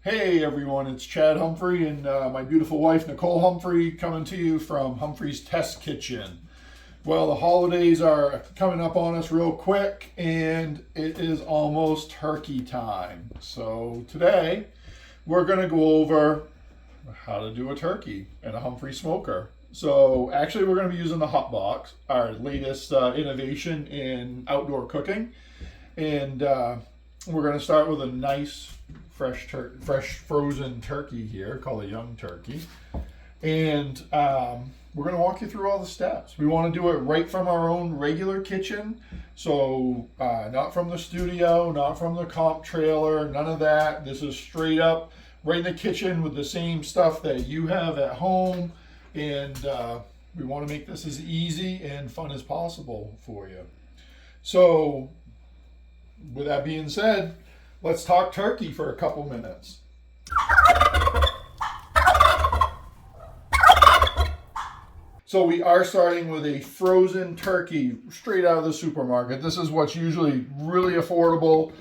Hey everyone, it's Chad Humphrey and my beautiful wife Nicole Humphrey coming to you from Humphrey's Test Kitchen. Well, the holidays are coming up on us real quick and it is almost turkey time. So today we're going to go over how to do a turkey in a Humphrey smoker. So actually we're going to be using the Hot Box, our latest innovation in outdoor cooking. And we're going to start with a nice fresh frozen turkey here, called a young turkey. And we're going to walk you through all the steps. We want to do it right from our own regular kitchen. So not from the studio, not from the comp trailer, none of that. This is straight up right in the kitchen with the same stuff that you have at home. And we want to make this as easy and fun as possible for you. So with that being said, let's talk turkey for a couple minutes. So we are starting with a frozen turkey straight out of the supermarket. This is what's usually really affordable.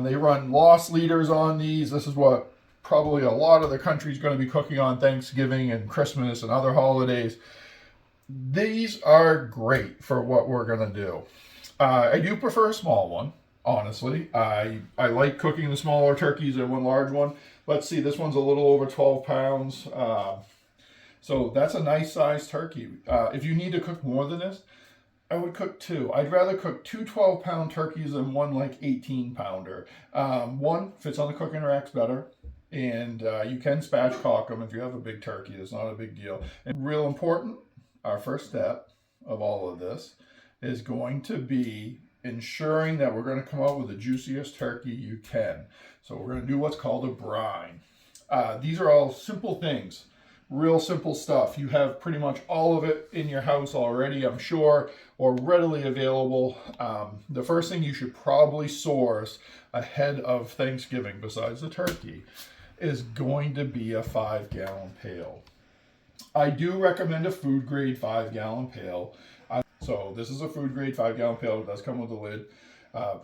They run loss leaders on these. This is what probably a lot of the country is going to be cooking on Thanksgiving and Christmas and other holidays. These are great for what we're going to do. I do prefer a small one. Honestly, I like cooking the smaller turkeys than one large one. Let's see, this one's a little over 12 pounds. So that's a nice sized turkey. If you need to cook more than this, I would cook two. I'd rather cook two 12-pound turkeys than one like 18-pounder. One fits on the cooking racks better. And you can spatchcock them if you have a big turkey. It's not a big deal. And real important, our first step of all of this is going to be ensuring that we're going to come out with the juiciest turkey you can. So we're going to do what's called a brine. These are all simple things, real simple stuff. You have pretty much all of it in your house already, I'm sure, or readily available. The first thing you should probably source ahead of Thanksgiving, besides the turkey, is going to be a 5-gallon pail. I do recommend a food grade 5-gallon pail. So this is a food grade 5-gallon pail. It does come with a lid.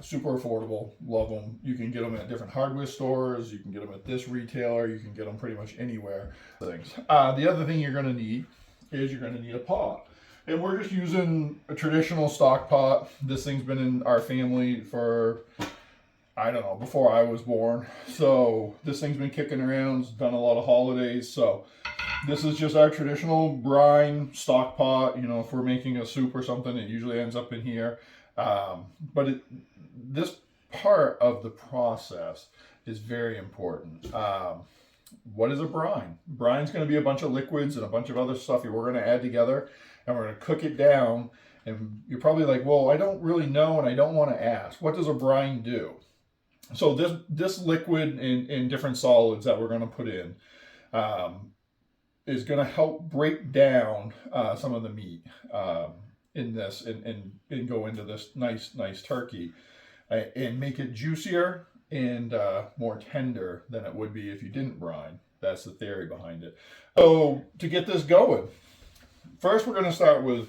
Super affordable. Love them. You can get them at different hardware stores. You can get them at this retailer. You can get them pretty much anywhere. The other thing you're going to need is you're going to need a pot. And we're just using a traditional stock pot. This thing's been in our family for, I don't know, before I was born. So this thing's been kicking around. It's done a lot of holidays. So this is just our traditional brine stock pot. You know, if we're making a soup or something, it usually ends up in here. But this part of the process is very important. What is a brine? Brine's going to be a bunch of liquids and a bunch of other stuff we're going to add together, and we're going to cook it down. And you're probably like, well, I don't really know, and I don't want to ask. What does a brine do? So this liquid in different solids that we're going to put in is going to help break down some of the meat in this and go into this nice turkey and make it juicier and more tender than it would be if you didn't brine. That's the theory behind it. So to get this going, first we're going to start with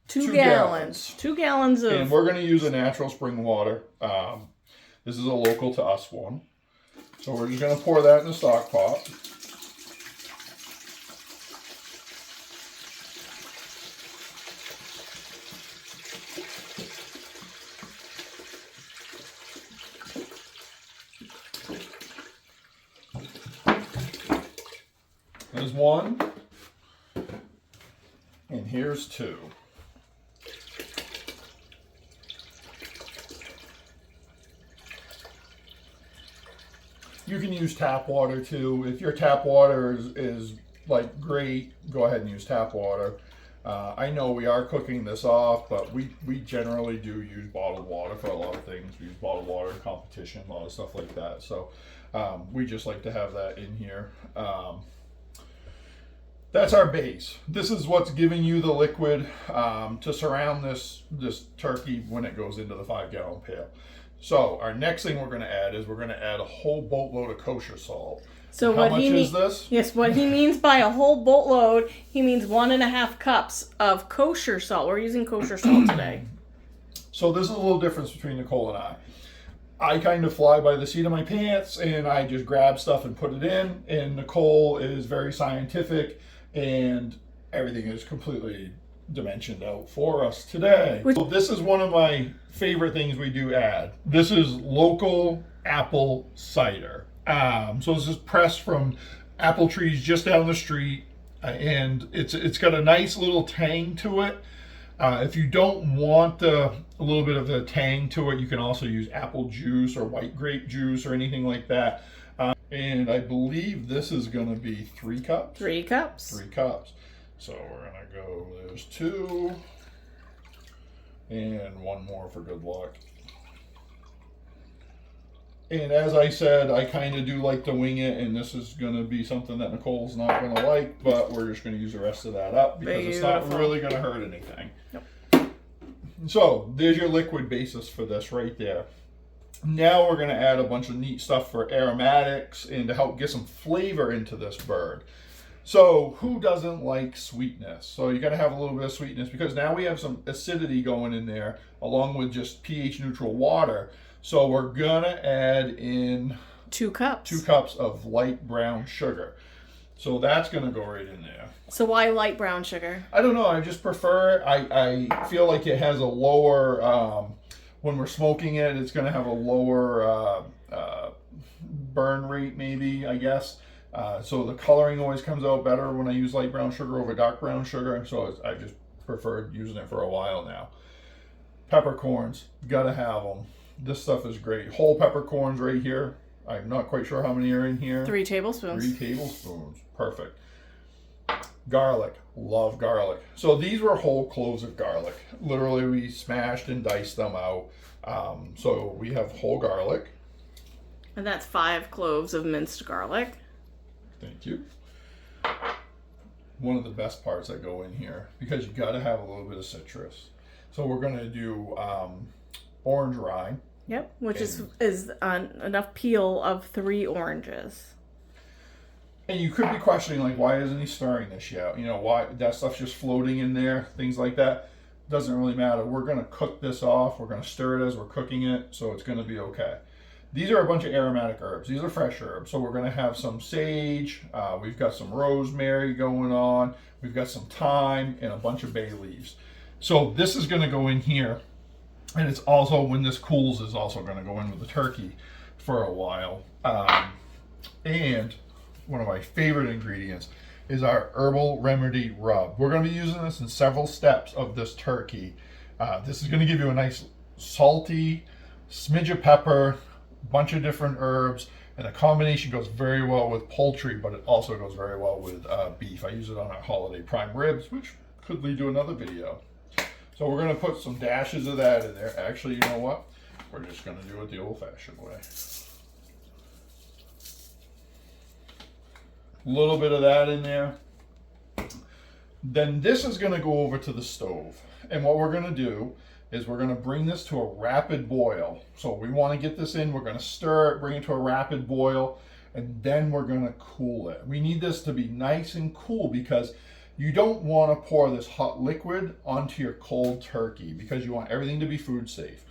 2 gallons. 2 gallons of... And we're going to use a natural spring water. This is a local to us one. So we're just going to pour that in the stock pot. There's one, and here's 2. You can use tap water too. If your tap water is like great, go ahead and use tap water. I know we are cooking this off, but we generally do use bottled water for a lot of things. We use bottled water in competition, a lot of stuff like that. So we just like to have that in here. That's our base. This is what's giving you the liquid to surround this turkey when it goes into the 5-gallon pail. So our next thing we're going to add is we're going to add a whole boatload of kosher salt. So how much is this? Yes, what he means by a whole boatload, he means 1.5 cups of kosher salt. We're using kosher salt today. So this is a little difference between Nicole and I. I kind of fly by the seat of my pants and I just grab stuff and put it in. And Nicole is very scientific and everything is completely dimensioned out for us today. So this is one of my favorite things we do add. This is local apple cider. So this is pressed from apple trees just down the street, and it's got a nice little tang to it. If you don't want a little bit of a tang to it, you can also use apple juice or white grape juice or anything like that. And I believe this is going to be 3 cups. 3 cups. 3 cups. So we're going to go, there's 2, and 1 more for good luck. And as I said, I kind of do like to wing it, and this is going to be something that Nicole's not going to like, but we're just going to use the rest of that up because it's not really going to hurt anything. Nope. So there's your liquid basis for this right there. Now we're going to add a bunch of neat stuff for aromatics and to help get some flavor into this bird. So who doesn't like sweetness? So you got to have a little bit of sweetness because now we have some acidity going in there along with just pH neutral water. So we're gonna add in 2 cups. 2 cups of light brown sugar. So that's gonna go right in there. So why light brown sugar? I don't know, I just prefer, I feel like it has a lower, when we're smoking it, it's gonna have a lower burn rate maybe, I guess. So the coloring always comes out better when I use light brown sugar over dark brown sugar. So I just preferred using it for a while now. Peppercorns, gotta have them. This stuff is great. Whole peppercorns right here. I'm not quite sure how many are in here. 3 tablespoons. 3 tablespoons. Perfect. Garlic. Love garlic. So these were whole cloves of garlic. Literally, we smashed and diced them out. So we have whole garlic. And that's 5 cloves of minced garlic. Thank you. One of the best parts that go in here because you got to have a little bit of citrus. So we're going to do orange rind. Yep, which is enough peel of 3 oranges. And you could be questioning, like, why isn't he stirring this yet? You know, why that stuff's just floating in there, things like that. Doesn't really matter. We're going to cook this off. We're going to stir it as we're cooking it, so it's going to be okay. These are a bunch of aromatic herbs. These are fresh herbs. So we're going to have some sage. We've got some rosemary going on. We've got some thyme and a bunch of bay leaves. So this is going to go in here. And it's also, when this cools, is also going to go in with the turkey for a while. And one of my favorite ingredients is our Herbal Remedy Rub. We're going to be using this in several steps of this turkey. This is going to give you a nice salty, smidge of pepper, bunch of different herbs, and the combination goes very well with poultry, but it also goes very well with beef. I use it on our holiday prime ribs, which could lead to another video. So we're going to put some dashes of that in there. Actually, you know what? We're just going to do it the old-fashioned way. A little bit of that in there. Then this is going to go over to the stove. And what we're going to do is we're going to bring this to a rapid boil. So we want to get this in. We're going to stir it, bring it to a rapid boil, and then we're going to cool it. We need this to be nice and cool because you don't want to pour this hot liquid onto your cold turkey because you want everything to be food safe.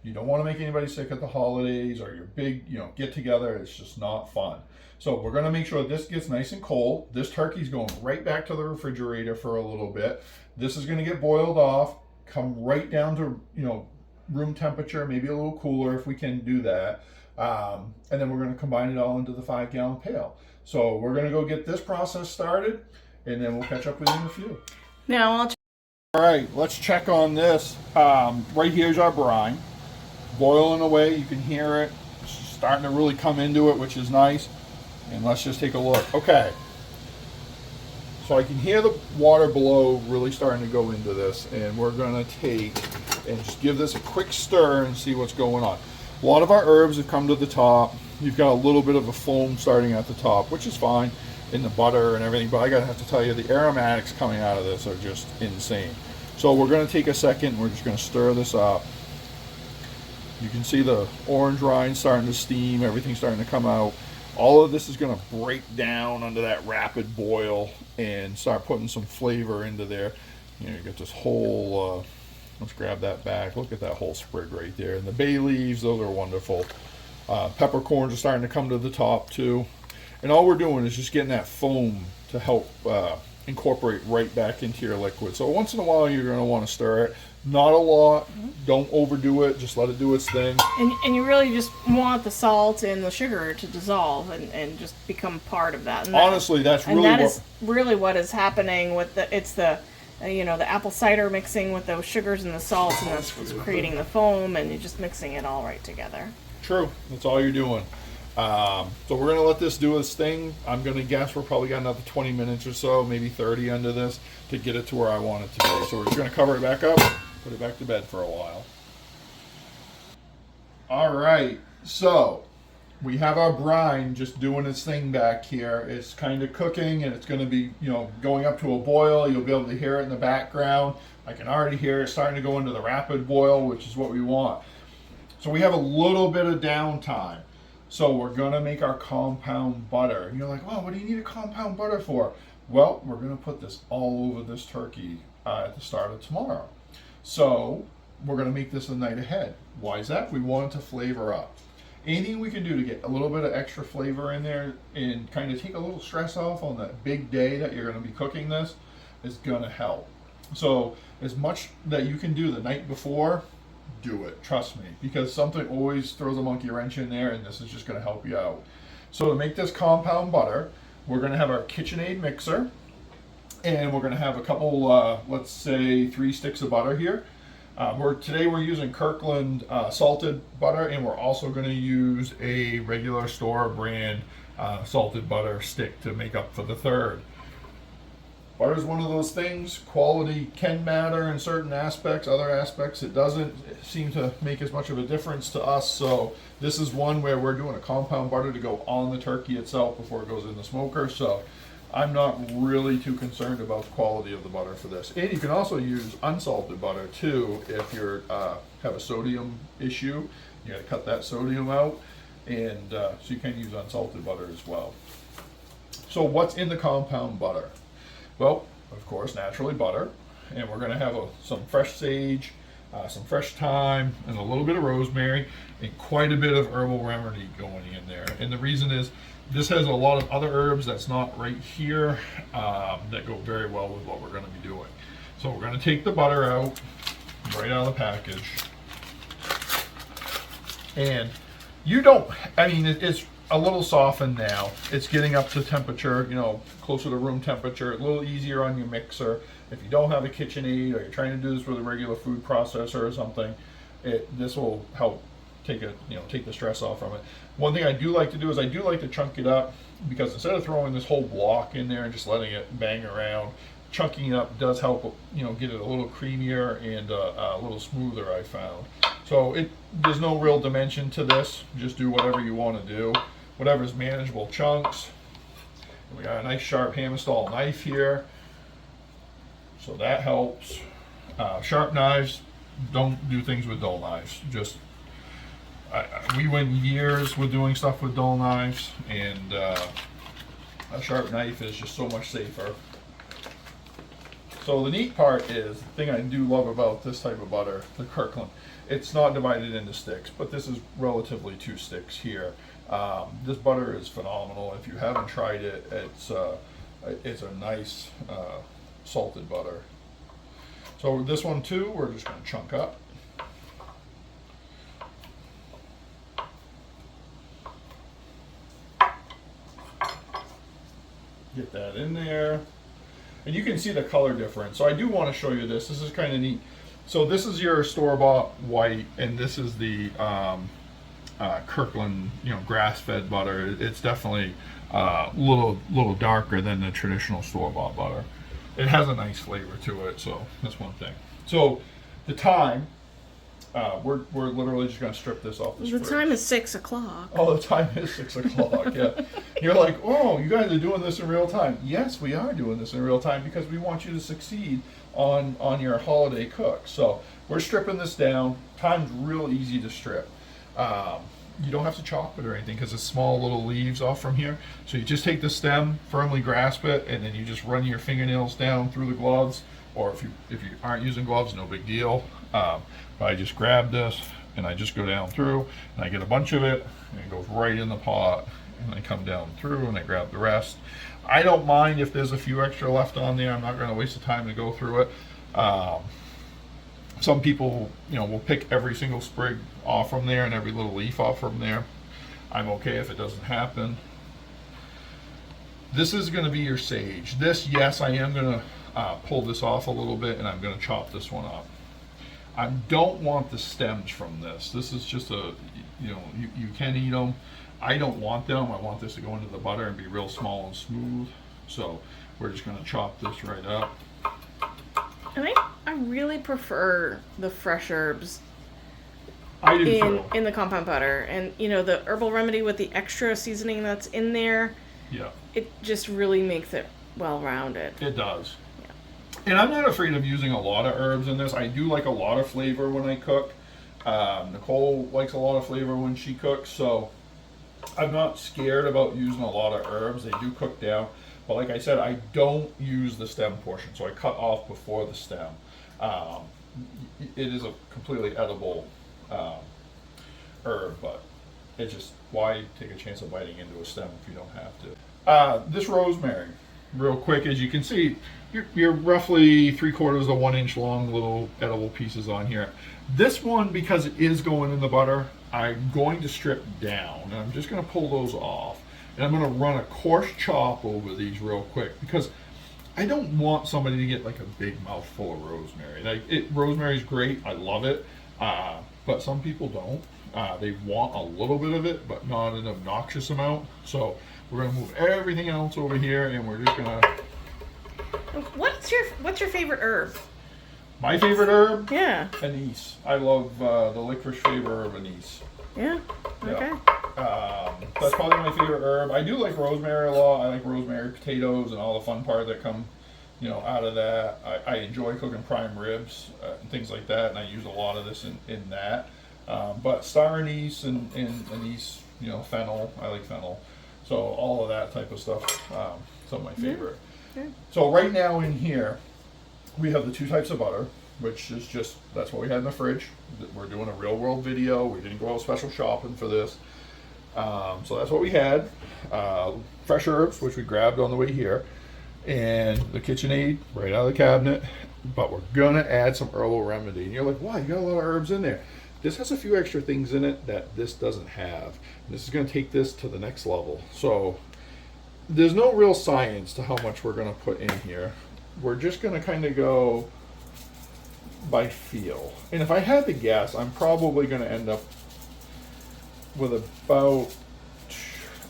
You don't want to make anybody sick at the holidays or your big, get together. It's just not fun. So we're going to make sure this gets nice and cold. This turkey's going right back to the refrigerator for a little bit. This is going to get boiled off, come right down to, room temperature, maybe a little cooler if we can do that. And then we're going to combine it all into the 5-gallon pail. So we're going to go get this process started. And then we'll catch up with you in a few. Now I'll All right, let's check on this. Right here's our brine. Boiling away, you can hear it. It's starting to really come into it, which is nice. And let's just take a look. Okay. So I can hear the water below really starting to go into this. And we're going to take and just give this a quick stir and see what's going on. A lot of our herbs have come to the top. You've got a little bit of a foam starting at the top, which is fine. In the butter and everything, but I gotta have to tell you, the aromatics coming out of this are just insane. So we're gonna take a second, we're just gonna stir this up. You can see the orange rind starting to steam, everything starting to come out. All of this is gonna break down under that rapid boil and start putting some flavor into there. You get this whole Let's grab that back. Look at that whole sprig right there. And the bay leaves, those are wonderful. Peppercorns are starting to come to the top too. And all we're doing is just getting that foam to help incorporate right back into your liquid. So once in a while you're going to want to stir it. Not a lot. Don't overdo it. Just let it do its thing. And you really just want the salt and the sugar to dissolve and just become part of that. And honestly, that's really is really what is happening with the apple cider mixing with those sugars and the salts, and that's what's creating the foam, and you're just mixing it all right together. True. That's all you're doing. So we're going to let this do its thing. I'm going to guess we're probably got another 20 minutes or so, maybe 30 under this to get it to where I want it to be. So we're just going to cover it back up, put it back to bed for a while. All right. So we have our brine just doing its thing back here. It's kind of cooking, and it's going to be, going up to a boil. You'll be able to hear it in the background. I can already hear it starting to go into the rapid boil, which is what we want. So we have a little bit of downtime. So we're going to make our compound butter. And you're like, oh, what do you need a compound butter for? Well, we're going to put this all over this turkey at the start of tomorrow. So we're going to make this the night ahead. Why is that? We want it to flavor up. Anything we can do to get a little bit of extra flavor in there and kind of take a little stress off on that big day that you're going to be cooking this is going to help. So as much that you can do the night before, do it. Trust me, because something always throws a monkey wrench in there, and this is just going to help you out. So to make this compound butter, we're going to have our KitchenAid mixer, and we're going to have a couple, let's say 3 sticks of butter here. Today we're using Kirkland salted butter, and we're also going to use a regular store brand salted butter stick to make up for the third. Butter is one of those things. Quality can matter in certain aspects. Other aspects it doesn't seem to make as much of a difference to us. So this is one where we're doing a compound butter to go on the turkey itself before it goes in the smoker. So I'm not really too concerned about the quality of the butter for this. And you can also use unsalted butter too if you have a sodium issue. You got to cut that sodium out, and so you can use unsalted butter as well. So what's in the compound butter? Well, of course, naturally butter, and we're going to have some fresh sage, some fresh thyme, and a little bit of rosemary, and quite a bit of herbal remedy going in there. And the reason is this has a lot of other herbs that's not right here that go very well with what we're going to be doing. So we're going to take the butter out right out of the package, and it's a little softened now. It's getting up to temperature, closer to room temperature, a little easier on your mixer. If you don't have a KitchenAid, or you're trying to do this with a regular food processor or something, this will help take the stress off from it. One thing I do like to do is I do like to chunk it up, because instead of throwing this whole block in there and just letting it bang around, chunking it up does help, get it a little creamier and a little smoother, I found. So there's no real dimension to this. Just do whatever you want to do. Whatever's manageable chunks. And we got a nice sharp Hammerstall knife here, so that helps. Sharp knives, don't do things with dull knives. We went years with doing stuff with dull knives, and a sharp knife is just so much safer. So the neat part is, the thing I do love about this type of butter, the Kirkland, it's not divided into sticks, but this is relatively 2 sticks here. This butter is phenomenal. If you haven't tried it, it's a nice salted butter. So this one too, we're just going to chunk up. Get that in there. And you can see the color difference. So I do want to show you this. This is kind of neat. So this is your store-bought white, and this is the Kirkland, grass-fed butter. It's definitely a little darker than the traditional store-bought butter. It has a nice flavor to it, so that's one thing. So the time, we're literally just going to strip this off the fridge. The time is 6 o'clock. Oh, the time is 6 o'clock. Yeah. You're like, oh, you guys are doing this in real time. Yes, we are doing this in real time, because we want you to succeed on your holiday cook. So we're stripping this down. Time's real easy to strip. You don't have to chop it or anything, because it's small little leaves off from here. So you just take the stem, firmly grasp it, and then you just run your fingernails down through the gloves or if you aren't using gloves, no big deal. But I just grab this and I just go down through and I get a bunch of it and it goes right in the pot, and I come down through and I grab the rest. I don't mind if there's a few extra left on there. I'm not going to waste the time to go through it. Some people, will pick every single sprig off from there and every little leaf off from there. I'm okay if it doesn't happen. This is going to be your sage. This, yes, I am going to pull this off a little bit, and I'm going to chop this one up. I don't want the stems from this. This is just you can eat them. I don't want them. I want this to go into the butter and be real small and smooth. So we're just going to chop this right up. And I really prefer the fresh herbs I do too. in the compound butter. And, the herbal remedy with the extra seasoning that's in there, Yeah. it just really makes it well-rounded. It does. Yeah. And I'm not afraid of using a lot of herbs in this. I do like a lot of flavor when I cook. Nicole likes a lot of flavor when she cooks, so I'm not scared about using a lot of herbs. They do cook down. But like I said, I don't use the stem portion, so I cut off before the stem. It is a completely edible herb, but it's just, why take a chance of biting into a stem if you don't have to? This rosemary, real quick, as you can see, you're roughly 3/4 to 1 inch long little edible pieces on here. This one, because it is going in the butter, I'm going to strip down, and I'm just going to pull those off. And I'm going to run a coarse chop over these real quick, because I don't want somebody to get like a big mouthful of rosemary. Rosemary's great, I love it, but some people don't. They want a little bit of it, but not an obnoxious amount. So we're going to move everything else over here, and we're just going to... What's your favorite herb? My favorite herb? Yeah. Anise. I love the licorice flavor of anise. Yeah. Okay. That's probably my favorite herb. I do like rosemary a lot. I like rosemary potatoes and all the fun part that come, out of that. I enjoy cooking prime ribs and things like that, and I use a lot of this in that. But star anise and anise, fennel. I like fennel. So all of that type of stuff. Some of my favorite. Yeah. So right now in here, we have the 2 types of butter, which is just, that's what we had in the fridge. We're doing a real world video. We didn't go out special shopping for this. So that's what we had. Fresh herbs, which we grabbed on the way here. And the KitchenAid right out of the cabinet. But we're going to add some herbal remedy. And you're like, wow, you got a lot of herbs in there. This has a few extra things in it that this doesn't have. And this is going to take this to the next level. So there's no real science to how much we're going to put in here. We're just going to kind of go by feel. And if I had to guess, I'm probably going to end up with about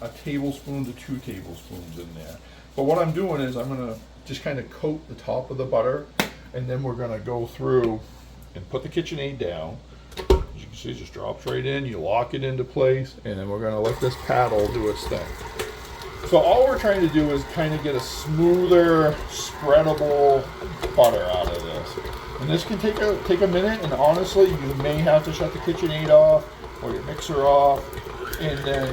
a tablespoon to 2 tablespoons in there. But what I'm doing is I'm going to just kind of coat the top of the butter, and then we're going to go through and put the KitchenAid down. As you can see, it just drops right in. You lock it into place, and then we're going to let this paddle do its thing. So all we're trying to do is kind of get a smoother, spreadable butter out of this. And this can take a minute, and honestly, you may have to shut the KitchenAid off or your mixer off, and then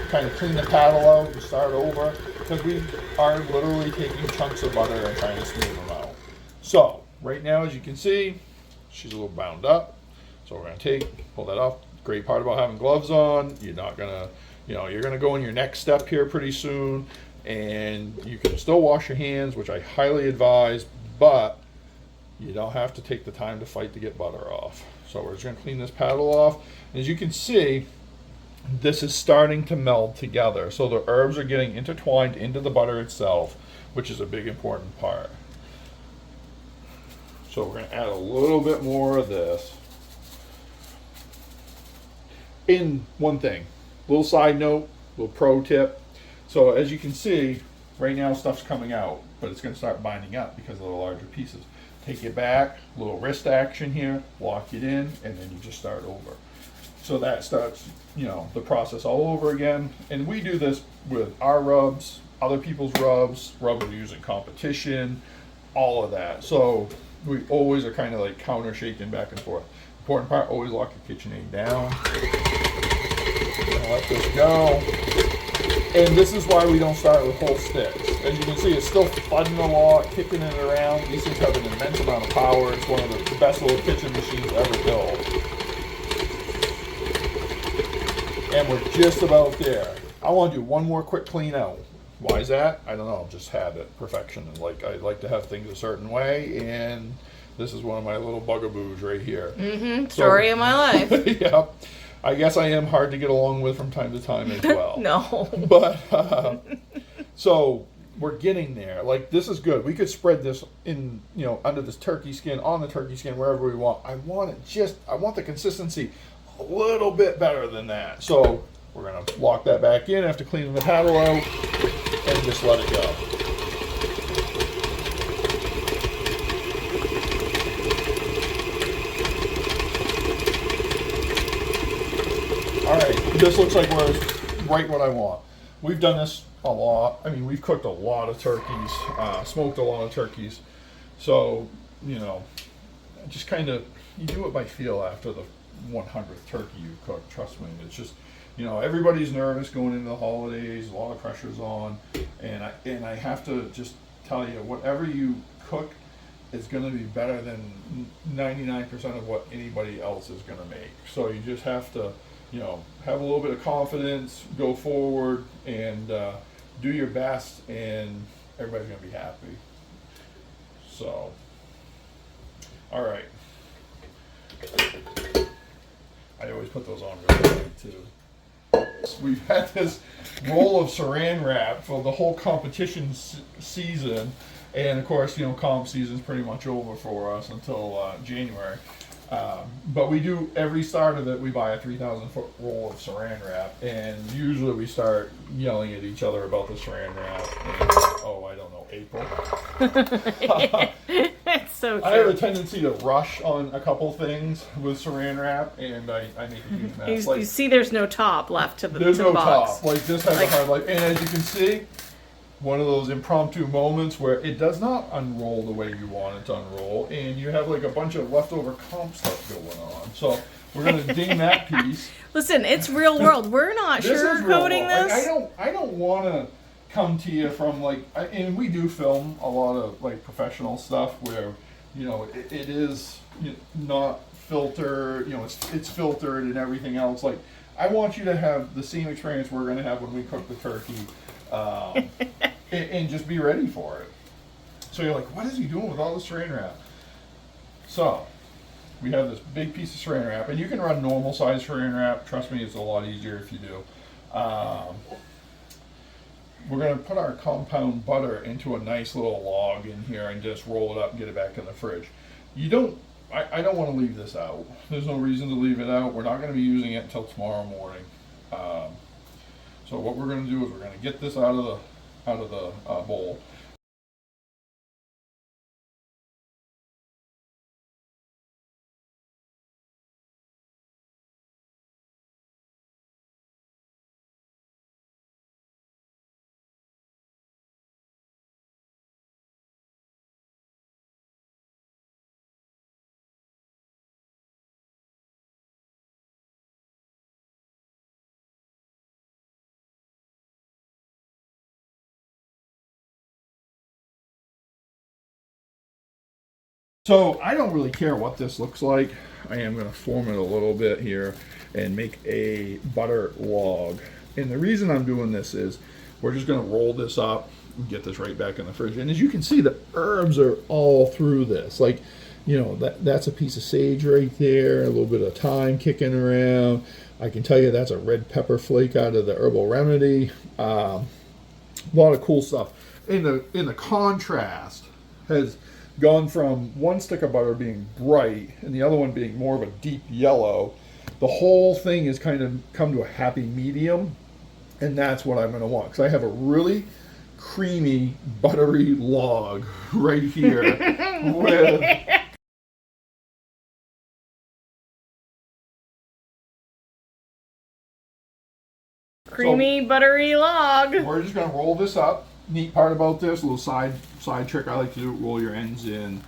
kind of clean the paddle out and start over, because we are literally taking chunks of butter and trying to smooth them out. So right now, as you can see, she's a little bound up. So we're going to pull that off. Great part about having gloves on, you're not going to, you're going to go in your next step here pretty soon, and you can still wash your hands, which I highly advise, but you don't have to take the time to fight to get butter off. So we're just going to clean this paddle off. And as you can see, this is starting to meld together. So the herbs are getting intertwined into the butter itself, which is a big important part. So we're going to add a little bit more of this. In one thing, little side note, little pro tip. So as you can see, right now stuff's coming out, but it's going to start binding up because of the larger pieces. Take it back, little wrist action here, lock it in, and then you just start over. So that starts, the process all over again. And we do this with our rubs, other people's rubs we use in competition, all of that. So we always are kind of like counter shaking back and forth. Important part, always lock your KitchenAid down. Let this go. And this is why we don't start with whole sticks. As you can see, it's still thudding a lot, kicking it around. These things have an immense amount of power. It's one of the best little kitchen machines ever built. And we're just about there. I want to do one more quick clean out. Why is that? I don't know. Just habit, perfection. Like I like to have things a certain way, and this is one of my little bugaboos right here. Story of my life. Yeah. I guess I am hard to get along with from time to time as well. No. But, so we're getting there. Like, this is good. We could spread this in, under this turkey skin, on the turkey skin, wherever we want. I want the consistency a little bit better than that. So we're going to lock that back in after cleaning the paddle out and just let it go. All right, this looks like we're right what I want. We've done this a lot. I mean, we've cooked a lot of turkeys, smoked a lot of turkeys. So, just kind of, you do it by feel after the 100th turkey you cook. Trust me, it's just, everybody's nervous going into the holidays. A lot of pressure's on, and I have to just tell you, whatever you cook is going to be better than 99% of what anybody else is going to make. So you just have to, have a little bit of confidence, go forward, and do your best, and everybody's going to be happy. So, all right. I always put those on really quick, too. We've had this roll of saran wrap for the whole competition season, and of course, comp season's pretty much over for us until January. But we do, every start of it, we buy a 3,000-foot roll of saran wrap, and usually we start yelling at each other about the saran wrap in, April. It's so true. I have a tendency to rush on a couple things with saran wrap, and I make a huge mess. You see there's no top left to the box. There's no top. Like, this has a hard life. And as you can see, one of those impromptu moments where it does not unroll the way you want it to unroll, and you have like a bunch of leftover comp stuff going on. So we're gonna ding that piece. Listen, it's real world. We're not sugarcoating this. Like, I don't want to come to you from and we do film a lot of like professional stuff where it is not filtered. It's filtered and everything else. Like, I want you to have the same experience we're gonna have when we cook the turkey. And just be ready for it. So you're like, what is he doing with all this saran wrap? So we have this big piece of saran wrap, and you can run normal size saran wrap. Trust me, it's a lot easier if you do. We're going to put our compound butter into a nice little log in here and just roll it up and get it back in the fridge. I don't want to leave this out. There's no reason to leave it out. We're not going to be using it until tomorrow morning. So what we're going to do is we're going to get this out of the bowl. So I don't really care what this looks like. I am going to form it a little bit here and make a butter log. And the reason I'm doing this is we're just going to roll this up and get this right back in the fridge. And as you can see, the herbs are all through this. Like, that's a piece of sage right there, a little bit of thyme kicking around. I can tell you that's a red pepper flake out of the Herbal remedy. A lot of cool stuff. In the contrast has gone from one stick of butter being bright and the other one being more of a deep yellow. The whole thing has kind of come to a happy medium, and that's what I'm going to want, because I have a really creamy, buttery log right here with creamy, buttery log. We're just going to roll this up. Neat part about this, a little side trick I like to do, roll your ends in,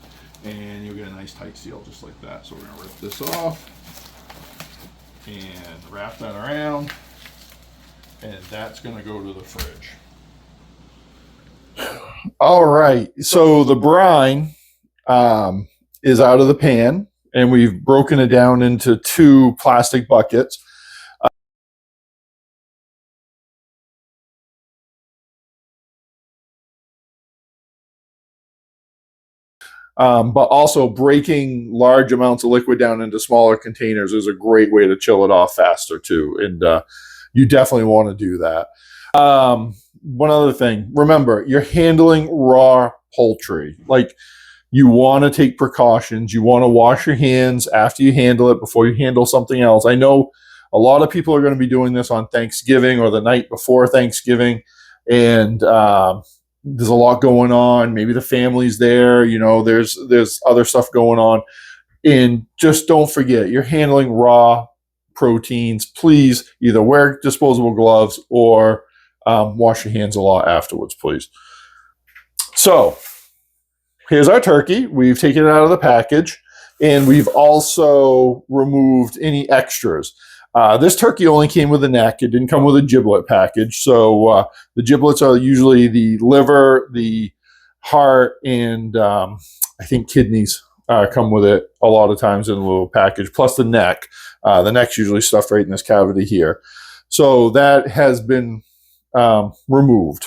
and you'll get a nice tight seal just like that. So we're going to rip this off and wrap that around. And that's going to go to the fridge. All right, so the brine is out of the pan, and we've broken it down into 2 plastic buckets. But also breaking large amounts of liquid down into smaller containers is a great way to chill it off faster too. And you definitely want to do that. One other thing, remember, you're handling raw poultry. Like, you want to take precautions. You want to wash your hands after you handle it before you handle something else. I know a lot of people are going to be doing this on Thanksgiving or the night before Thanksgiving. And there's a lot going on. Maybe the family's there. You know, there's other stuff going on. And just don't forget, you're handling raw proteins. Please either wear disposable gloves or wash your hands a lot afterwards, please. So here's our turkey. We've taken it out of the package, and we've also removed any extras. This turkey only came with a neck. It didn't come with a giblet package. So the giblets are usually the liver, the heart, and I think kidneys come with it a lot of times in a little package, plus the neck. The neck's usually stuffed right in this cavity here. So that has been removed.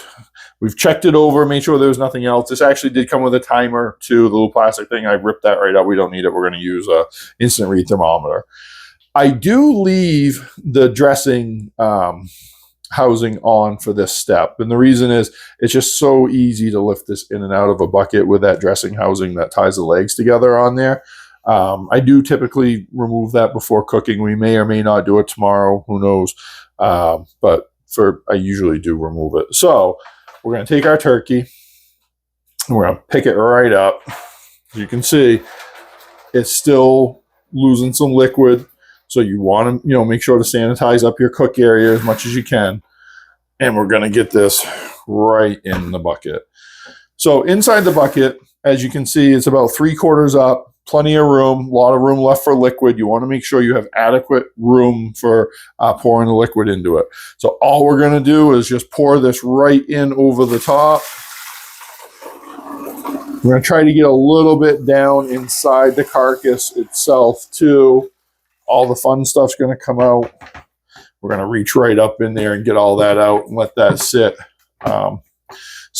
We've checked it over, made sure there was nothing else. This actually did come with a timer too, the little plastic thing. I ripped that right out. We don't need it. We're going to use a instant read thermometer. I do leave the dressing housing on for this step. And the reason is it's just so easy to lift this in and out of a bucket with that dressing housing that ties the legs together on there. I do typically remove that before cooking. We may or may not do it tomorrow. Who knows? But I usually do remove it. So we're going to take our turkey and we're going to pick it right up. As you can see, it's still losing some liquid. So you want to, make sure to sanitize up your cook area as much as you can. And we're going to get this right in the bucket. So inside the bucket, as you can see, it's about 3/4 up, plenty of room, a lot of room left for liquid. You want to make sure you have adequate room for pouring the liquid into it. So all we're going to do is just pour this right in over the top. We're going to try to get a little bit down inside the carcass itself too. All the fun stuff's going to come out. We're going to reach right up in there and get all that out and let that sit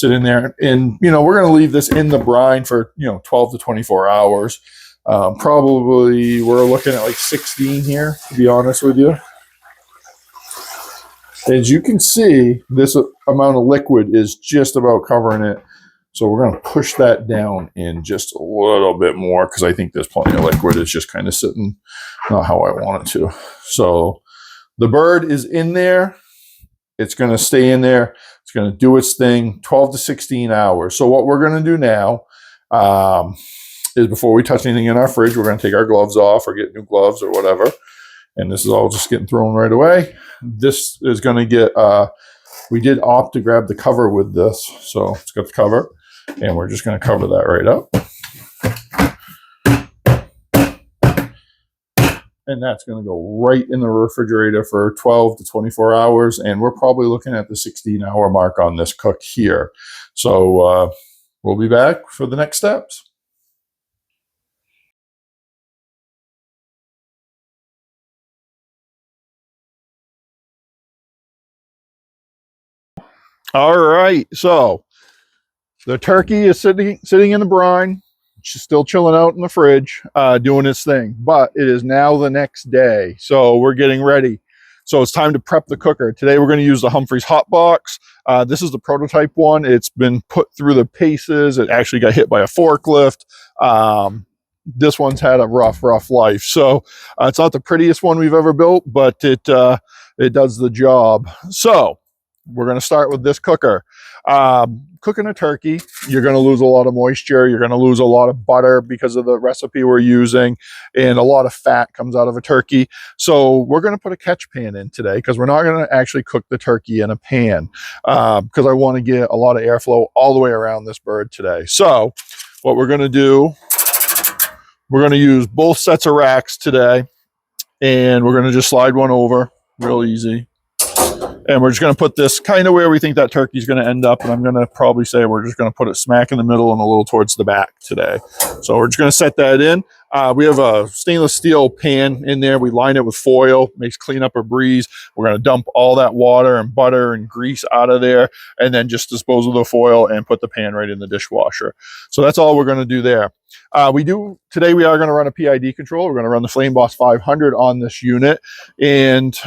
in there. And, we're going to leave this in the brine for, 12 to 24 hours. Probably we're looking at like 16 here, to be honest with you. As you can see, this amount of liquid is just about covering it. So we're going to push that down in just a little bit more because I think there's plenty of liquid. It's just kind of sitting not how I want it to. So the bird is in there. It's going to stay in there. It's going to do its thing, 12 to 16 hours. So what we're going to do now is before we touch anything in our fridge, we're going to take our gloves off or get new gloves or whatever. And this is all just getting thrown right away. This is going to get, we did opt to grab the cover with this. So it's got the cover. And we're just going to cover that right up. And that's going to go right in the refrigerator for 12 to 24 hours. And we're probably looking at the 16-hour mark on this cook here. So we'll be back for the next steps. All right. So the turkey is sitting in the brine. It's still chilling out in the fridge, doing its thing. But it is now the next day, so we're getting ready. So it's time to prep the cooker. Today we're going to use the Humphrey's hot box. This is the prototype one. It's been put through the paces. It actually got hit by a forklift. This one's had a rough life. So it's not the prettiest one we've ever built, but it does the job. So we're going to start with this cooker. Cooking a turkey, you're going to lose a lot of moisture. You're going to lose a lot of butter because of the recipe we're using, and a lot of fat comes out of a turkey. So we're going to put a catch pan in today because we're not going to actually cook the turkey in a pan because I want to get a lot of airflow all the way around this bird today. So what we're going to do, we're going to use both sets of racks today, and we're going to just slide one over real easy. And we're just going to put this kind of where we think that turkey's going to end up. And I'm going to probably say we're just going to put it smack in the middle and a little towards the back today. So we're just going to set that in. We have a stainless steel pan in there. We line it with foil, makes clean up a breeze. We're going to dump all that water and butter and grease out of there, and then just dispose of the foil and put the pan right in the dishwasher. So that's all we're going to do there. Today we are going to run a PID control. We're going to run the Flame Boss 500 on this unit. And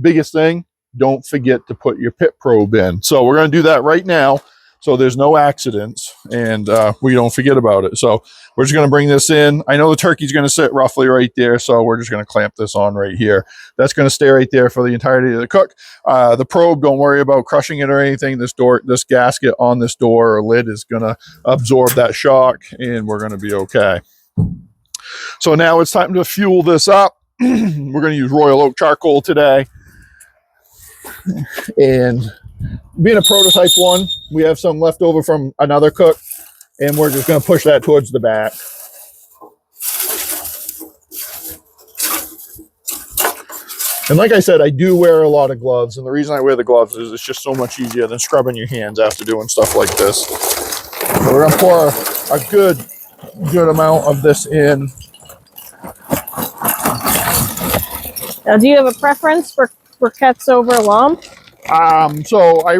biggest thing, don't forget to put your pit probe in. So we're going to do that right now, so there's no accidents and we don't forget about it. So we're just going to bring this in. I know the turkey's going to sit roughly right there, so we're just going to clamp this on right here. That's going to stay right there for the entirety of the cook. The probe, don't worry about crushing it or anything. This gasket on this door or lid is going to absorb that shock, and we're going to be okay. So now it's time to fuel this up. We're going to use Royal Oak charcoal today. And being a prototype one, we have some left over from another cook, and we're just going to push that towards the back. And like I said, I do wear a lot of gloves, and the reason I wear the gloves is it's just so much easier than scrubbing your hands after doing stuff like this. So we're going to pour a good amount of this in. Now, do you have a preference for briquettes over lump? So I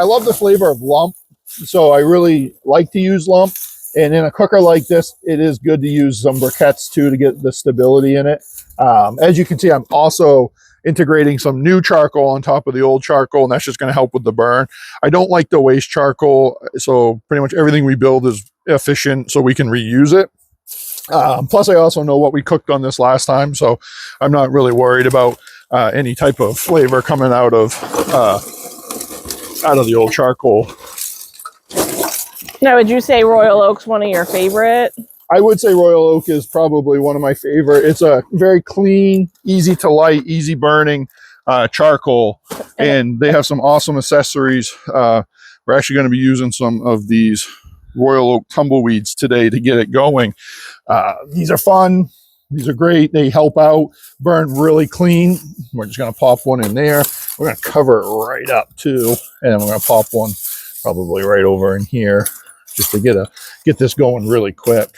love the flavor of lump. So I really like to use lump. And in a cooker like this, it is good to use some briquettes too to get the stability in it. As you can see, I'm also integrating some new charcoal on top of the old charcoal, and that's just going to help with the burn. I don't like the waste charcoal, so pretty much everything we build is efficient so we can reuse it. Plus, I also know what we cooked on this last time, so I'm not really worried about any type of flavor coming out of the old charcoal. Now, would you say Royal Oak's one of your favorite? I would say Royal Oak is probably one of my favorite. It's a very clean, easy to light, easy burning charcoal, and they have some awesome accessories. We're actually going to be using some of these Royal Oak tumbleweeds today to get it going. These are fun. These are great. They help out, burn really clean. We're just going to pop one in there. We're going to cover it right up too, and then we're going to pop one probably right over in here just to get this going really quick.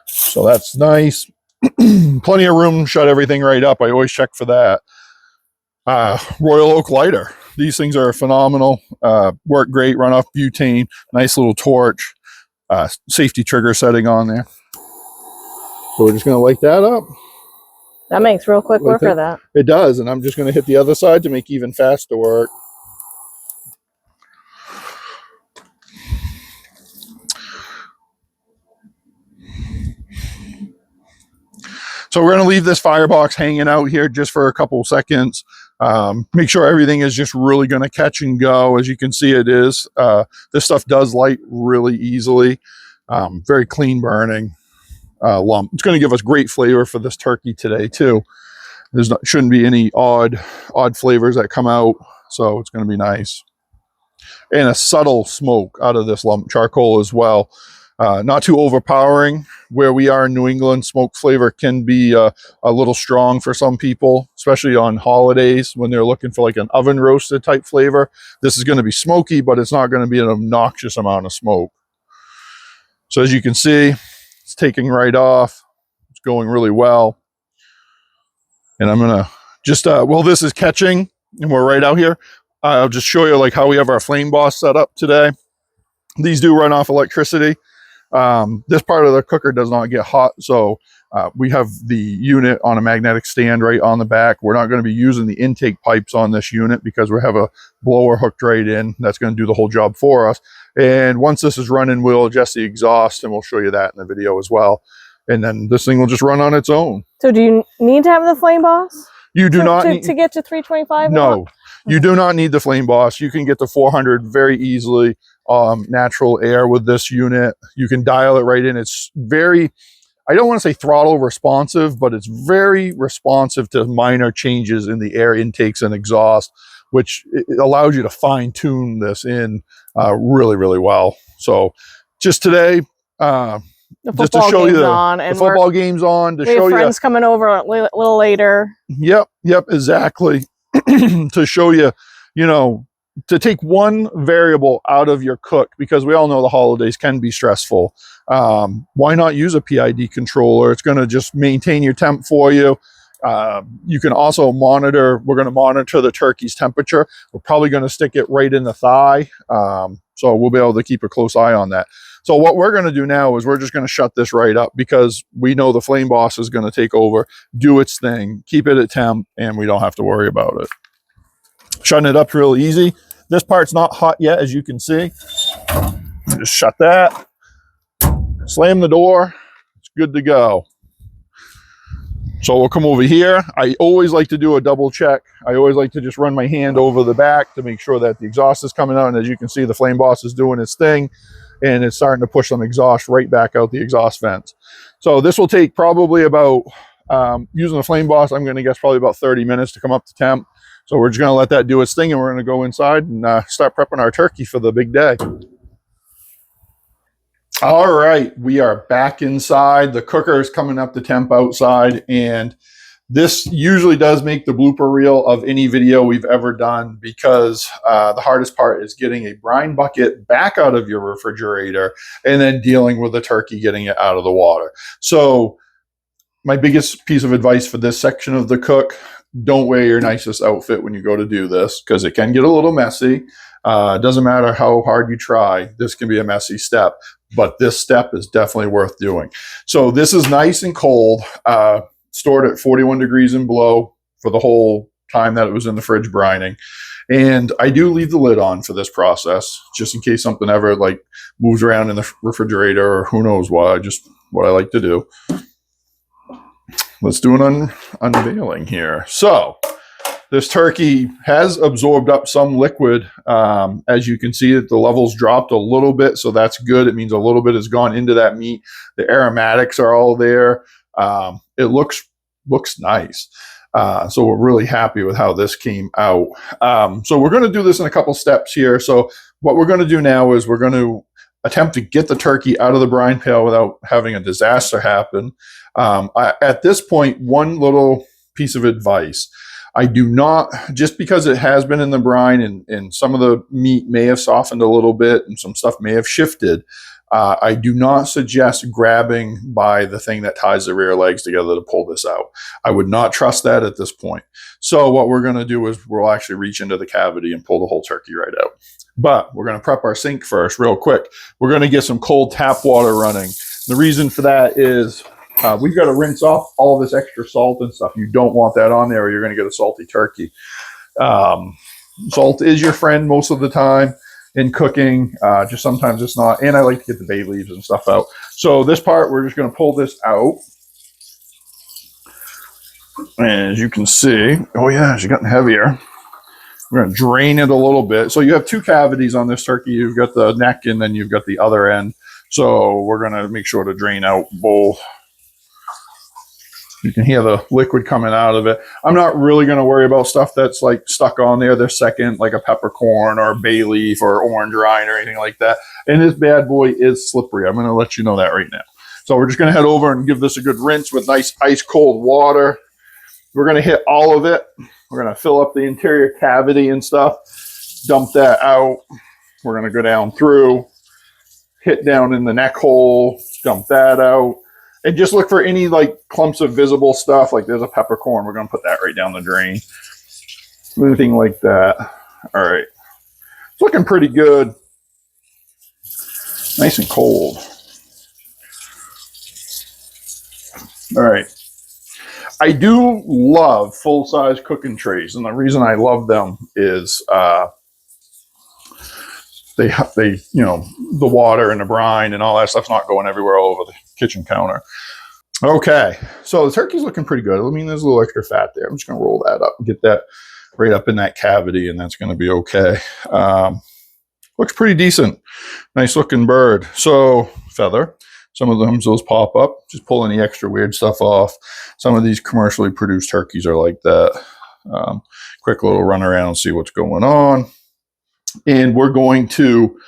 So that's nice. Plenty of room, shut everything right up. I always check for that. Royal Oak lighter. These things are phenomenal. Work great, run off butane, nice little torch, safety trigger setting on there. So we're just going to light that up. That makes real quick work of that. It does, and I'm just going to hit the other side to make even faster work. So we're going to leave this firebox hanging out here just for a couple seconds. Make sure everything is just really going to catch and go. As you can see, it is. This stuff does light really easily. Very clean burning lump. It's going to give us great flavor for this turkey today too. Shouldn't be any odd flavors that come out. So it's going to be nice. And a subtle smoke out of this lump charcoal as well. Not too overpowering. Where we are in New England, smoke flavor can be a little strong for some people, especially on holidays when they're looking for like an oven roasted type flavor. This is going to be smoky, but it's not going to be an obnoxious amount of smoke. So as you can see, it's taking right off. It's going really well. And I'm going to just, while this is catching and we're right out here, I'll just show you like how we have our Flame Boss set up today. These do run off electricity. This part of the cooker does not get hot, so we have the unit on a magnetic stand right on the back. We're not going to be using the intake pipes on this unit because we have a blower hooked right in. That's going to do the whole job for us. And once this is running, we'll adjust the exhaust, and we'll show you that in the video as well. And then this thing will just run on its own. So do you need to have the Flame Boss? You do not need to get to 325? No, you do not need the Flame Boss. You can get the 400 very easily. Natural air with this unit. You can dial it right in. It's very, I don't want to say throttle responsive, but it's very responsive to minor changes in the air intakes and exhaust, which it allows you to fine tune this in really, really well. So just today, just to show you the football game's on, to show you. Friends coming over a little later. Yep, exactly. to show you, you know, to take one variable out of your cook, because we all know the holidays can be stressful. Why not use a PID controller? It's going to just maintain your temp for you. You can also monitor, we're going to monitor the turkey's temperature. We're probably going to stick it right in the thigh. So we'll be able to keep a close eye on that. So what we're going to do now is we're just going to shut this right up, because we know the flame boss is going to take over, do its thing, keep it at temp, and we don't have to worry about it. Shutting it up's real easy. This part's not hot yet, as you can see. Just shut that, slam the door, it's good to go. So we'll come over here. I always like to do a double check. I always like to just run my hand over the back to make sure that the exhaust is coming out. And as you can see, the flame boss is doing its thing, and it's starting to push some exhaust right back out the exhaust vents. So this will take probably about, using the flame boss, I'm going to guess probably about 30 minutes to come up to temp. So we're just going to let that do its thing, and we're going to go inside and start prepping our turkey for the big day. All right, we are back inside. The cooker is coming up to temp outside, and this usually does make the blooper reel of any video we've ever done, because the hardest part is getting a brine bucket back out of your refrigerator and then dealing with the turkey getting it out of the water. So my biggest piece of advice for this section of the cook: don't wear your nicest outfit when you go to do this, because it can get a little messy. It doesn't matter how hard you try, this can be a messy step, but this step is definitely worth doing. So this is nice and cold, stored at 41 degrees and below for the whole time that it was in the fridge brining. And I do leave the lid on for this process, just in case something ever like moves around in the refrigerator or who knows what. Just what I like to do. Let's do an unveiling here. So this turkey has absorbed up some liquid. As you can see, that the levels dropped a little bit, so that's good. It means a little bit has gone into that meat. The aromatics are all there. It looks nice. So we're really happy with how this came out. So we're going to do this in a couple steps here. So what we're going to do now is we're going to attempt to get the turkey out of the brine pail without having a disaster happen. At this point, one little piece of advice: I do not, just because it has been in the brine and some of the meat may have softened a little bit and some stuff may have shifted, I do not suggest grabbing by the thing that ties the rear legs together to pull this out. I would not trust that at this point. So what we're going to do is we'll actually reach into the cavity and pull the whole turkey right out. But we're going to prep our sink first real quick. We're going to get some cold tap water running. The reason for that is we've got to rinse off all this extra salt and stuff. You don't want that on there, or you're going to get a salty turkey. Salt is your friend most of the time in cooking. Just sometimes it's not. And I like to get the bay leaves and stuff out. So this part, we're just going to pull this out. And as you can see, oh yeah, it's gotten heavier. We're going to drain it a little bit. So you have two cavities on this turkey. You've got the neck, and then you've got the other end. So we're going to make sure to drain out both. You can hear the liquid coming out of it. I'm not really going to worry about stuff that's like stuck on there the second, like a peppercorn or a bay leaf or orange rind or anything like that. And this bad boy is slippery. I'm going to let you know that right now. So we're just going to head over and give this a good rinse with nice ice cold water. We're going to hit all of it. We're going to fill up the interior cavity and stuff, dump that out. We're going to go down through, hit down in the neck hole, dump that out. And just look for any like clumps of visible stuff. Like there's a peppercorn. We're going to put that right down the drain. Anything like that. All right. It's looking pretty good. Nice and cold. All right. I do love full-size cooking trays. And the reason I love them is they, you know, the water and the brine and all that stuff's not going everywhere all over the kitchen counter. Okay, so the turkey's looking pretty good. I mean, there's a little extra fat there. I'm just going to roll that up and get that right up in that cavity, and that's going to be okay. Looks pretty decent. Nice looking bird. So feather. Some of them, those pop up. Just pull any extra weird stuff off. Some of these commercially produced turkeys are like that. Quick little run around and see what's going on. And we're going to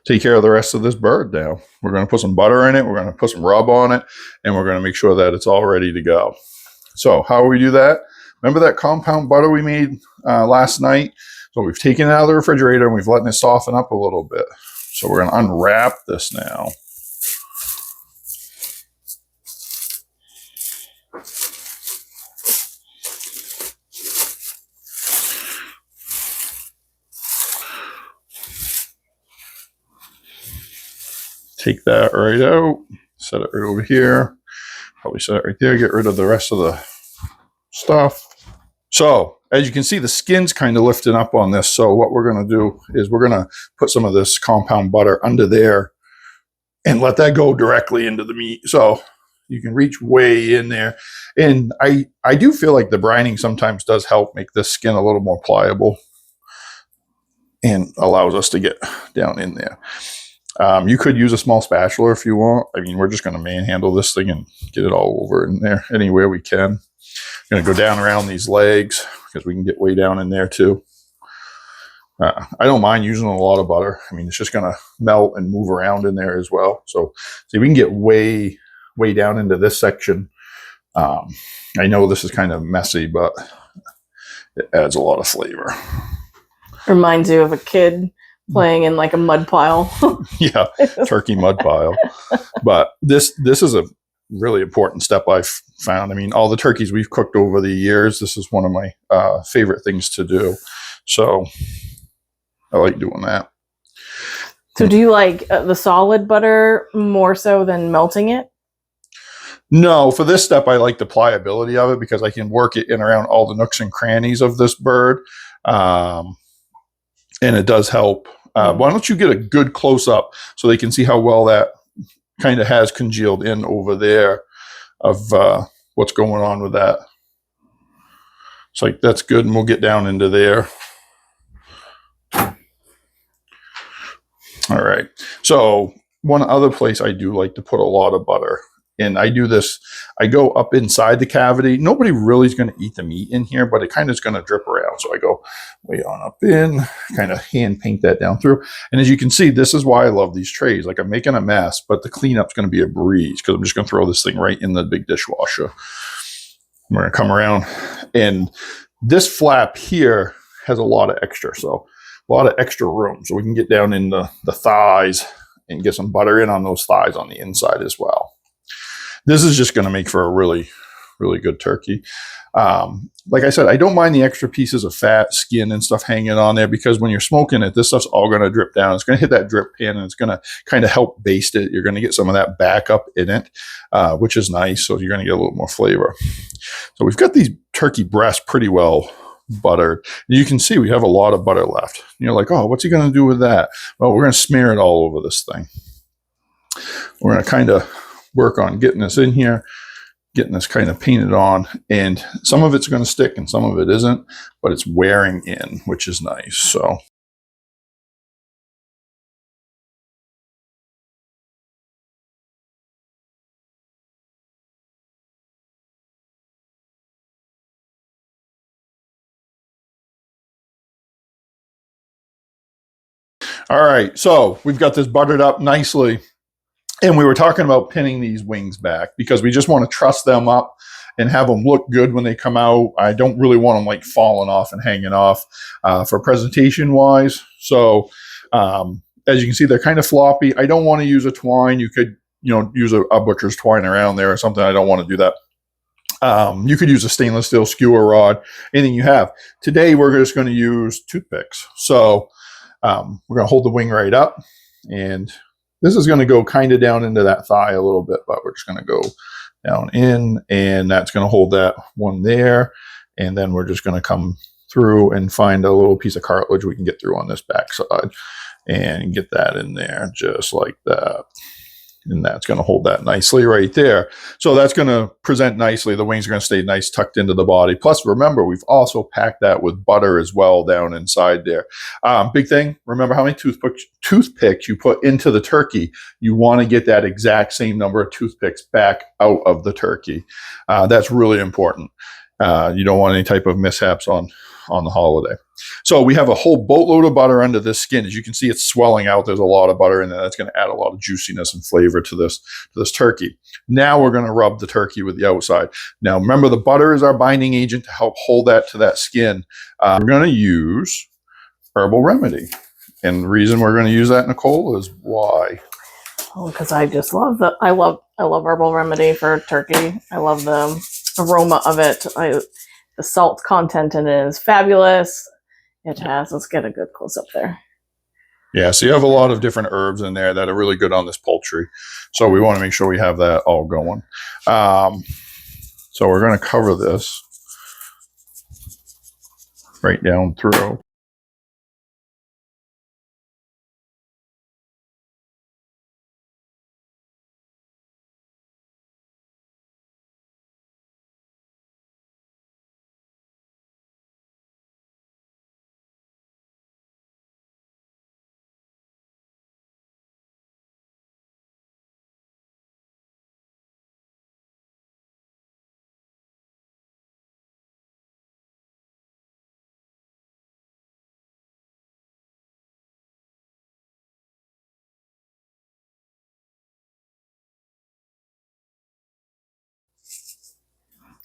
take care of the rest of this bird now. We're going to put some butter in it. We're going to put some rub on it. And we're going to make sure that it's all ready to go. So how do we do that? Remember that compound butter we made last night? So we've taken it out of the refrigerator and we've letting it soften up a little bit. So we're going to unwrap this now. Take that right out, set it right over here. Probably set it right there, get rid of the rest of the stuff. So as you can see, the skin's kind of lifting up on this. So what we're going to do is we're going to put some of this compound butter under there and let that go directly into the meat. So you can reach way in there. And I do feel like the brining sometimes does help make this skin a little more pliable and allows us to get down in there. You could use a small spatula if you want. I mean, we're just going to manhandle this thing and get it all over in there anywhere we can. Going to go down around these legs because we can get way down in there too. I don't mind using a lot of butter. I mean, it's just going to melt and move around in there as well. So see, we can get way down into this section. I know this is kind of messy, but it adds a lot of flavor. Reminds you of a kid playing in like a mud pile. Yeah, turkey mud pile. But this is a really important step I've found. I mean, all the turkeys we've cooked over the years, this is one of my favorite things to do. So I like doing that. So do you like the solid butter more so than melting it? No, for this step, I like the pliability of it because I can work it in around all the nooks and crannies of this bird. And it does help. Why don't you get a good close up so they can see how well that kind of has congealed in over there of what's going on with that. It's like, that's good. And we'll get down into there. All right. So one other place I do like to put a lot of butter, and I do this, I go up inside the cavity. Nobody really is going to eat the meat in here, but it kind of is going to drip around. So I go way on up in, kind of hand paint that down through. And as you can see, this is why I love these trays. Like, I'm making a mess, but the cleanup's going to be a breeze because I'm just going to throw this thing right in the big dishwasher. We're going to come around, and this flap here has a lot of extra. So a lot of extra room. So we can get down in the thighs and get some butter in on those thighs on the inside as well. This is just going to make for a really, really good turkey. Like I said, I don't mind the extra pieces of fat, skin, and stuff hanging on there because when you're smoking it, this stuff's all going to drip down. It's going to hit that drip pan, and it's going to kind of help baste it. You're going to get some of that backup in it, which is nice. So you're going to get a little more flavor. So we've got these turkey breasts pretty well buttered. You can see we have a lot of butter left. And you're like, oh, what's he going to do with that? Well, we're going to smear it all over this thing. We're going to kind of work on getting this in here, getting this kind of painted on, and some of it's going to stick and some of it isn't, but it's wearing in, which is nice. So all right, so we've got this buttered up nicely. And we were talking about pinning these wings back because we just want to truss them up and have them look good when they come out. I don't really want them like falling off and hanging off for presentation wise. So as you can see, they're kind of floppy. I don't want to use a twine. You could, use a butcher's twine around there or something. I don't want to do that. You could use a stainless steel skewer rod, anything you have. Today, we're just going to use toothpicks. So we're going to hold the wing right up, and this is going to go kind of down into that thigh a little bit, but we're just going to go down in, and that's going to hold that one there. And then we're just going to come through and find a little piece of cartilage we can get through on this backside and get that in there just like that. And that's going to hold that nicely right there. So that's going to present nicely. The wings are going to stay nice tucked into the body. Plus, remember, we've also packed that with butter as well down inside there. Big thing, remember how many toothpicks you put into the turkey. You want to get that exact same number of toothpicks back out of the turkey. That's really important. You don't want any type of mishaps on on the holiday. So we have a whole boatload of butter under this skin. As you can see, it's swelling out. There's a lot of butter in there. That's going to add a lot of juiciness and flavor to this turkey. Now we're going to rub the turkey with the outside. Now remember, the butter is our binding agent to help hold that to that skin. We're going to use Herbal Remedy. And the reason we're going to use that, Nicole, is why? Oh, because I just love I love Herbal Remedy for turkey. I love the aroma of it. The salt content in it is fabulous. Let's get a good close up there. Yeah, so you have a lot of different herbs in there that are really good on this poultry. So we want to make sure we have that all going. So we're going to cover this right down through.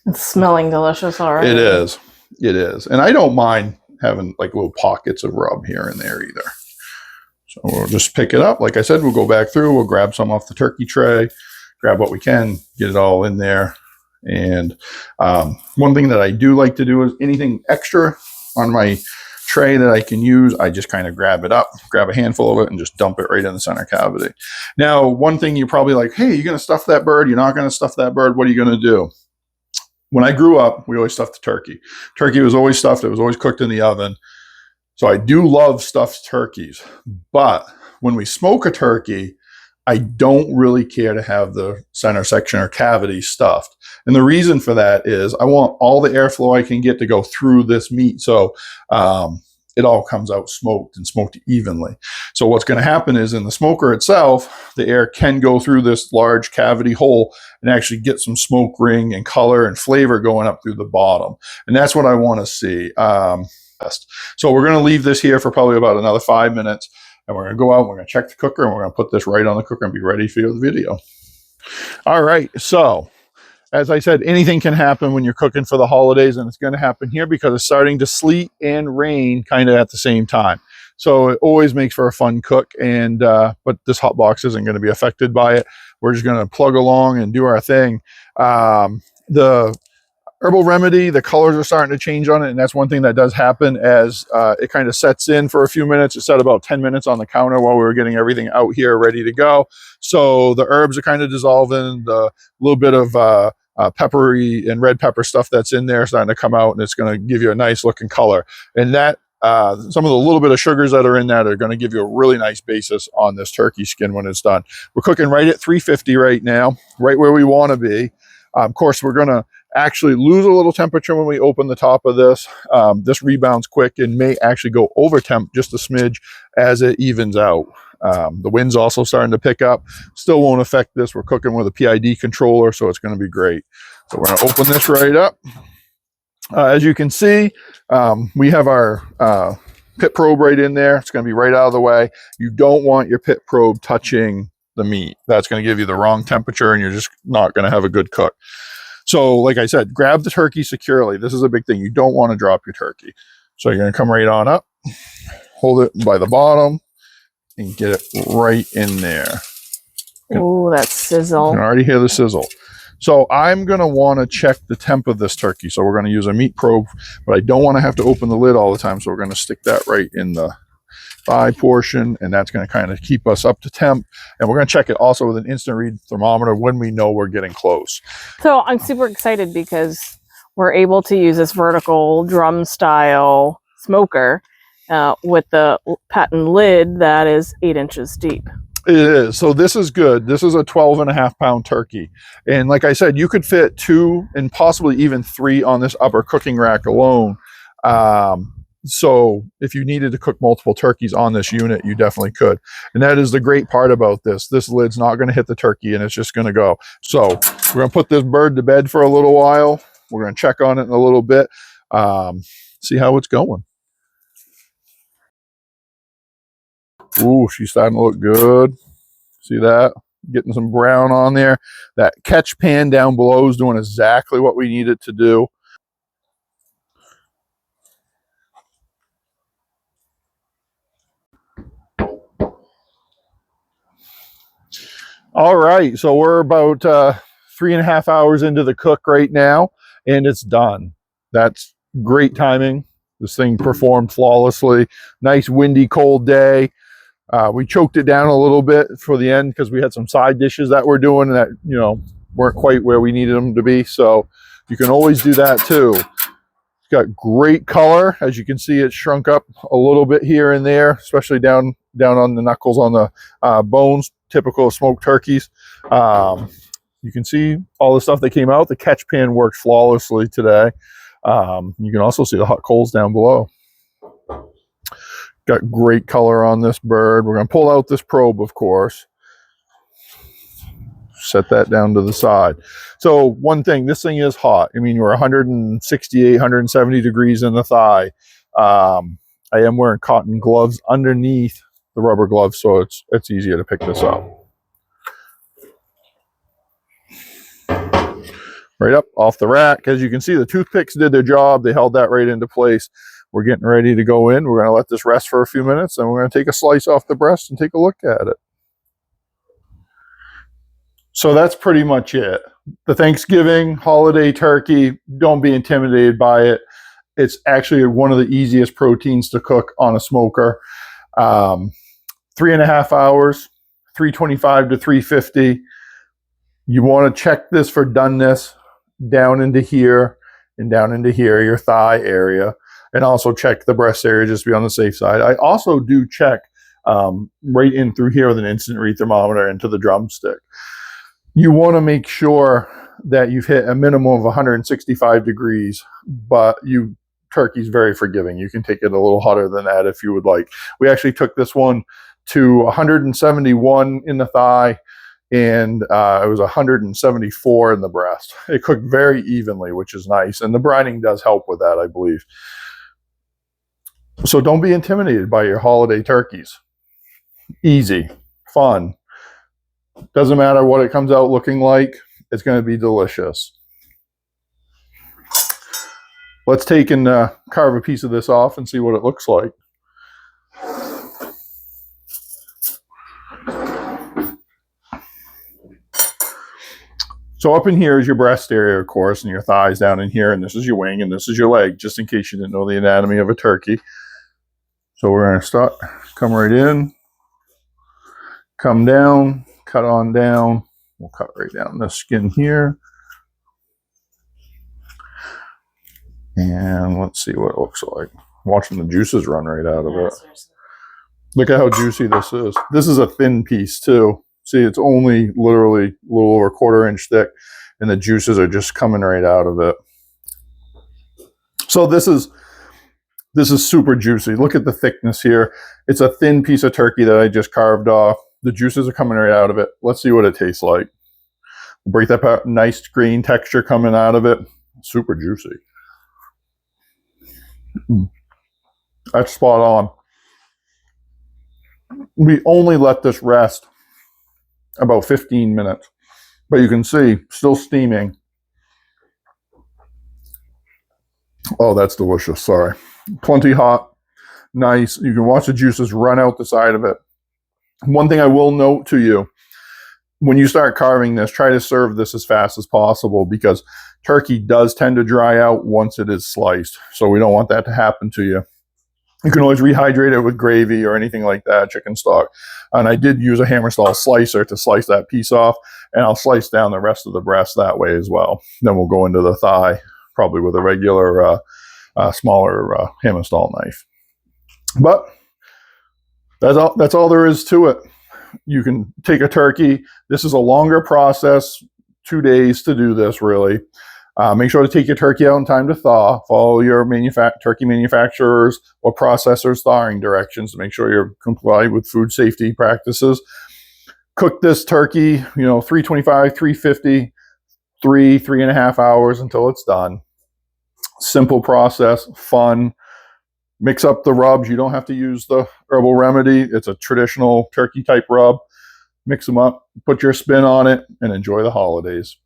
It's smelling delicious already. It is. It is. And I don't mind having like little pockets of rub here and there either. So we'll just pick it up. Like I said, we'll go back through. We'll grab some off the turkey tray, grab what we can, get it all in there. And one thing that I do like to do is anything extra on my tray that I can use, I just kind of grab it up, grab a handful of it, and just dump it right in the center cavity. Now, one thing you're probably like, hey, you're going to stuff that bird? You're not going to stuff that bird? What are you going to do? When I grew up, we always stuffed the turkey. Turkey was always stuffed. It was always cooked in the oven. So I do love stuffed turkeys. But when we smoke a turkey, I don't really care to have the center section or cavity stuffed. And the reason for that is I want all the airflow I can get to go through this meat. So it all comes out smoked and smoked evenly. So what's going to happen is in the smoker itself, the air can go through this large cavity hole and actually get some smoke ring and color and flavor going up through the bottom. And that's what I want to see. So we're going to leave this here for probably about another 5 minutes. And we're going to go out and we're going to check the cooker and we're going to put this right on the cooker and be ready for the video. All right. So as I said, anything can happen when you're cooking for the holidays, and it's going to happen here because it's starting to sleet and rain kind of at the same time. So it always makes for a fun cook, and but this hot box isn't going to be affected by it. We're just going to plug along and do our thing. The Herbal Remedy, the colors are starting to change on it, and that's one thing that does happen as it kind of sets in for a few minutes. It set about 10 minutes on the counter while we were getting everything out here ready to go. So the herbs are kind of dissolving, the little bit of peppery and red pepper stuff that's in there starting to come out, and it's going to give you a nice looking color. And that some of the little bit of sugars that are in that are going to give you a really nice basis on this turkey skin when it's done. We're cooking right at 350 right now, right where we want to be. Of course, we're going to actually lose a little temperature when we open the top of this. This rebounds quick and may actually go over temp just a smidge as it evens out. The wind's also starting to pick up. Still won't affect this. We're cooking with a PID controller, so it's going to be great. So we're going to open this right up. As you can see, we have our pit probe right in there. It's going to be right out of the way. You don't want your pit probe touching the meat. That's going to give you the wrong temperature, and you're just not going to have a good cook. So like I said, grab the turkey securely. This is a big thing. You don't want to drop your turkey. So you're going to come right on up, hold it by the bottom, and get it right in there. Oh, that sizzle. You can already hear the sizzle. So I'm going to want to check the temp of this turkey. So we're going to use a meat probe, but I don't want to have to open the lid all the time. So we're going to stick that right in the thigh portion, and that's going to kind of keep us up to temp. And we're going to check it also with an instant read thermometer when we know we're getting close. So I'm super excited because we're able to use this vertical drum style smoker with the patent lid that is 8 inches deep. It is. So this is good. This is a 12.5-pound turkey. And like I said, you could fit 2 and possibly even 3 on this upper cooking rack alone. So if you needed to cook multiple turkeys on this unit, you definitely could. And that is the great part about this. This lid's not going to hit the turkey, and it's just going to go. So we're going to put this bird to bed for a little while. We're going to check on it in a little bit. see how it's going. Ooh, she's starting to look good. See that? Getting some brown on there. That catch pan down below is doing exactly what we need it to do. All right, so we're about 3.5 hours into the cook right now, and it's done. That's great timing. This thing performed flawlessly. Nice windy, cold day. We choked it down a little bit for the end because we had some side dishes that we're doing that, you know, weren't quite where we needed them to be. So you can always do that too. It's got great color. As you can see, it shrunk up a little bit here and there, especially down on the knuckles on the bones, typical of smoked turkeys. You can see all the stuff that came out. The catch pan worked flawlessly today. You can also see the hot coals down below. Got great color on this bird. We're going to pull out this probe, of course. Set that down to the side. So one thing, this thing is hot. I mean, we're 168, 170 degrees in the thigh. I am wearing cotton gloves underneath the rubber gloves, so it's easier to pick this up. Right up off the rack. As you can see, the toothpicks did their job. They held that right into place. We're getting ready to go in. We're going to let this rest for a few minutes, and we're going to take a slice off the breast and take a look at it. So that's pretty much it. The Thanksgiving holiday turkey, don't be intimidated by it. It's actually one of the easiest proteins to cook on a smoker. 3.5 hours, 325 to 350. You want to check this for doneness down into here and down into here, your thigh area, and also check the breast area just to be on the safe side. I also do check right in through here with an instant read thermometer into the drumstick. You want to make sure that you've hit a minimum of 165 degrees, but turkey's very forgiving. You can take it a little hotter than that if you would like. We actually took this one to 171 in the thigh, and it was 174 in the breast. It cooked very evenly, which is nice, and the brining does help with that, I believe. So don't be intimidated by your holiday turkeys. Easy, fun. Doesn't matter what it comes out looking like, it's going to be delicious. Let's take and carve a piece of this off and see what it looks like. So up in here is your breast area, of course, and your thighs down in here, and this is your wing, and this is your leg, just in case you didn't know the anatomy of a turkey. So we're going to start, come right in, come down, cut on down. We'll cut right down the skin here. And let's see what it looks like. Watching the juices run right out of it. Look at how juicy this is. This is a thin piece too. See, it's only literally a little over 1/4 inch thick, and the juices are just coming right out of it. So this is super juicy. Look at the thickness here. It's a thin piece of turkey that I just carved off. The juices are coming right out of it. Let's see what it tastes like. Break that apart. Nice green texture coming out of it. Super juicy. That's spot on. We only let this rest about 15 minutes, but you can see still steaming. Oh, that's delicious. Sorry. Plenty hot. Nice. You can watch the juices run out the side of it. One thing I will note to you, when you start carving this, try to serve this as fast as possible, because turkey does tend to dry out once it is sliced. So we don't want that to happen to you. You can always rehydrate it with gravy or anything like that, chicken stock. And I did use a hammer style slicer to slice that piece off, and I'll slice down the rest of the breast that way as well. Then we'll go into the thigh, probably with a regular, smaller hammer style knife. But that's all there is to it. You can take a turkey. This is a longer process, 2 days to do this, really. Make sure to take your turkey out in time to thaw. Follow your turkey manufacturers or processors' thawing directions to make sure you're compliant with food safety practices. Cook this turkey, 325, 350, 3.5 hours until it's done. Simple process, fun. Mix up the rubs. You don't have to use the herbal remedy. It's a traditional turkey type rub. Mix them up, put your spin on it, and enjoy the holidays.